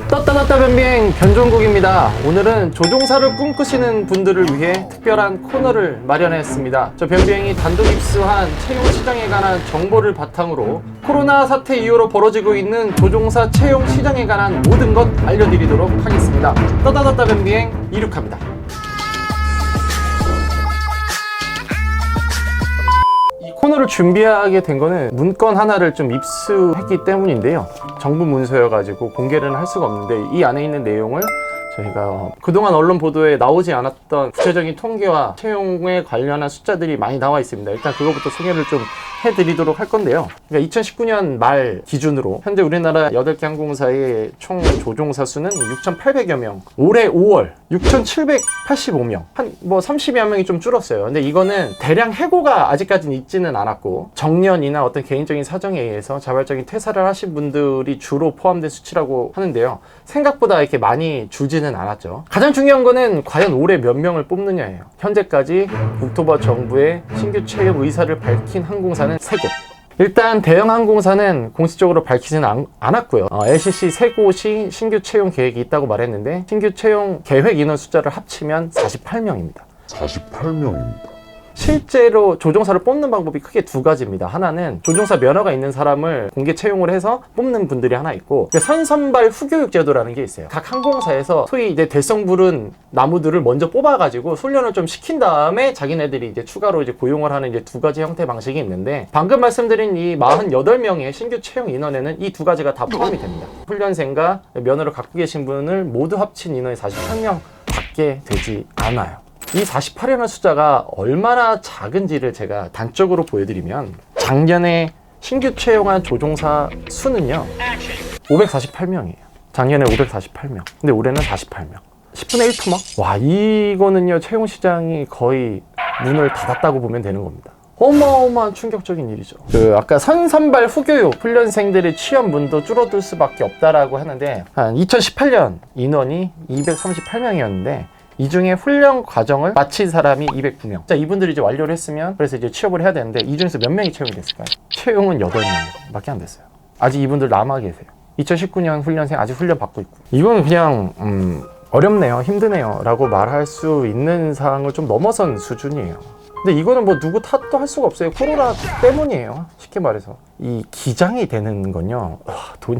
떴다 변비행 변종국입니다. 오늘은 조종사를 꿈꾸시는 분들을 위해 특별한 코너를 마련했습니다. 저 변비행이 단독 입수한 채용 시장에 관한 정보를 바탕으로 코로나 사태 이후로 벌어지고 있는 조종사 채용 시장에 관한 모든 것 알려드리도록 하겠습니다. 떴다 변비행 이륙합니다. 코너를 준비하게 된 거는 문건 하나를 좀 입수했기 때문인데요. 정부 문서여가지고 공개를 할 수가 없는데 이 안에 있는 내용을 저희가 그동안 언론 보도에 나오지 않았던 구체적인 통계와 채용에 관련한 숫자들이 많이 나와 있습니다. 일단 그거부터 소개를 좀 해드리도록 할 건데요. 그러니까 2019년 말 기준으로 현재 우리나라 8개 항공사의 총 조종사 수는 6,800여 명, 올해 5월 6,785명, 한 30여 명이 좀 줄었어요. 근데 이거는 대량 해고가 아직까지는 있지는 않았고 정년이나 어떤 개인적인 사정에 의해서 자발적인 퇴사를 하신 분들이 주로 포함된 수치라고 하는데요. 생각보다 이렇게 많이 줄지는 않았죠. 가장 중요한 거는 과연 올해 몇 명을 뽑느냐예요. 현재까지 국토부 정부의 신규 채용 의사를 밝힌 항공사는 3곳. 일단 대형 항공사는 공식적으로 밝히지는 않았고요. LCC 3곳이 신규 채용 계획이 있다고 말했는데 신규 채용 계획 인원 숫자를 합치면 48명입니다. 48명입니다. 실제로 조종사를 뽑는 방법이 크게 두 가지입니다. 하나는 조종사 면허가 있는 사람을 공개 채용을 해서 뽑는 분들이 하나 있고 선선발 후교육 제도라는 게 있어요. 각 항공사에서 소위 이제 대성 부른 나무들을 먼저 뽑아가지고 훈련을 좀 시킨 다음에 자기네들이 이제 추가로 이제 고용을 하는 이제 두 가지 형태 방식이 있는데 방금 말씀드린 이 48명의 신규 채용 인원에는 이 두 가지가 다 포함이 됩니다. 훈련생과 면허를 갖고 계신 분을 모두 합친 인원이 48명 밖에 되지 않아요. 이 48이라는 숫자가 얼마나 작은지를 제가 단적으로 보여드리면 작년에 신규 채용한 조종사 수는요 548명이에요. 작년에 548명. 근데 올해는 48명. 10분의 1 토막? 와, 이거는요 채용 시장이 거의 문을 닫았다고 보면 되는 겁니다. 어마어마한 충격적인 일이죠. 아까 선선발 후교육 훈련생들의 취업문도 줄어들 수밖에 없다라고 하는데 한 2018년 인원이 238명이었는데 이 중에 훈련 과정을 마친 사람이 209명. 자, 이분들이 이제 완료를 했으면 그래서 이제 취업을 해야 되는데 이 중에서 몇 명이 채용이 됐을까요? 채용은 8명밖에 안 됐어요. 아직 이분들 남아 계세요. 2019년 훈련생 아직 훈련 받고 있고. 이건 그냥 어렵네요, 힘드네요 라고 말할 수 있는 상황을 좀 넘어선 수준이에요. 근데 이거는 뭐 누구 탓도 할 수가 없어요. 코로나 때문이에요. 쉽게 말해서. 이 기장이 되는 건요 돈이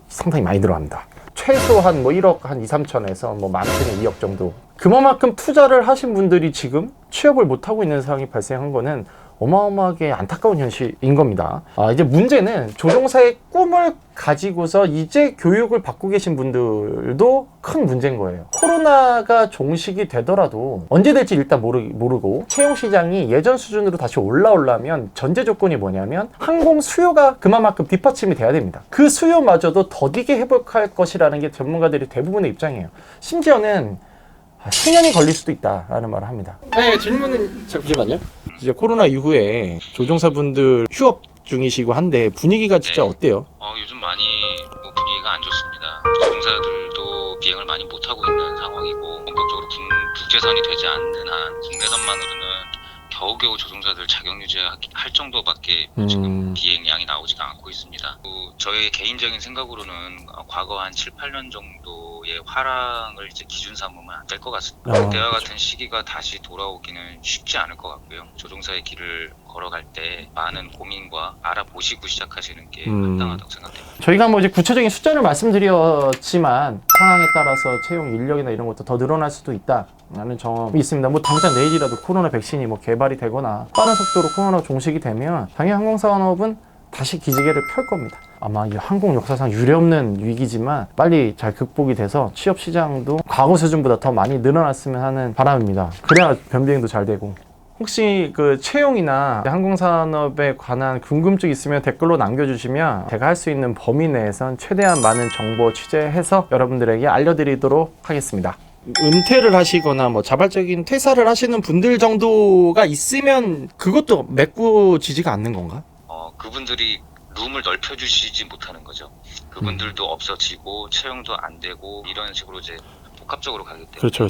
상당히 많이 들어갑니다. 최소한 1억 한 2, 3천에서 많게는 2억 정도. 그만큼 투자를 하신 분들이 지금 취업을 못하고 있는 상황이 발생한 거는 어마어마하게 안타까운 현실인 겁니다. 이제 문제는 조종사의 꿈을 가지고서 이제 교육을 받고 계신 분들도 큰 문제인 거예요. 코로나가 종식이 되더라도 언제 될지 일단 모르고 채용 시장이 예전 수준으로 다시 올라오려면 전제 조건이 뭐냐면 항공 수요가 그만큼 뒷받침이 돼야 됩니다. 그 수요마저도 더디게 회복할 것이라는 게 전문가들이 대부분의 입장이에요. 심지어는 10년이 걸릴 수도 있다라는 말을 합니다. 네, 질문은 잠시만요. 이제 코로나 이후에 조종사분들 휴업 중이시고 한데 분위기가 진짜 어때요? 요즘 많이 분위기가 안 좋습니다. 조종사들도 비행을 많이 못하고 있는 상황이고 본격적으로 국제선이 되지 않는 한 국내선만으로는 겨우겨우 조종사들 자격 유지할 정도밖에 지금 비행량이 나오지가 않고 있습니다. 저의 개인적인 생각으로는 과거 한 7, 8년 정도의 화랑을 이제 기준 삼으면 안 될 것 같습니다. 그때와 같은 시기가 다시 돌아오기는 쉽지 않을 것 같고요. 조종사의 길을 걸어갈 때 많은 고민과 알아보시고 시작하시는 게 합당하다고 생각됩니다. 저희가 이제 구체적인 숫자를 말씀드렸지만 상황에 따라서 채용 인력이나 이런 것도 더 늘어날 수도 있다라는 점이 있습니다. 당장 내일이라도 코로나 백신이 개발이 되거나 빠른 속도로 코로나 종식이 되면 당연히 항공산업은 다시 기지개를 펼 겁니다. 아마 이 항공 역사상 유례없는 위기지만 빨리 잘 극복이 돼서 취업 시장도 과거 수준보다 더 많이 늘어났으면 하는 바람입니다. 그래야 변비행도 잘 되고. 혹시 채용이나 항공산업에 관한 궁금증 있으면 댓글로 남겨주시면 제가 할 수 있는 범위 내에선 최대한 많은 정보 취재해서 여러분들에게 알려드리도록 하겠습니다. 은퇴를 하시거나 자발적인 퇴사를 하시는 분들 정도가 있으면 그것도 메꾸지지가 않는 건가? 그분들이 룸을 넓혀주시지 못하는 거죠. 그분들도 없어지고 채용도 안 되고 이런 식으로 이제 복합적으로 가기 때문에. 그렇죠.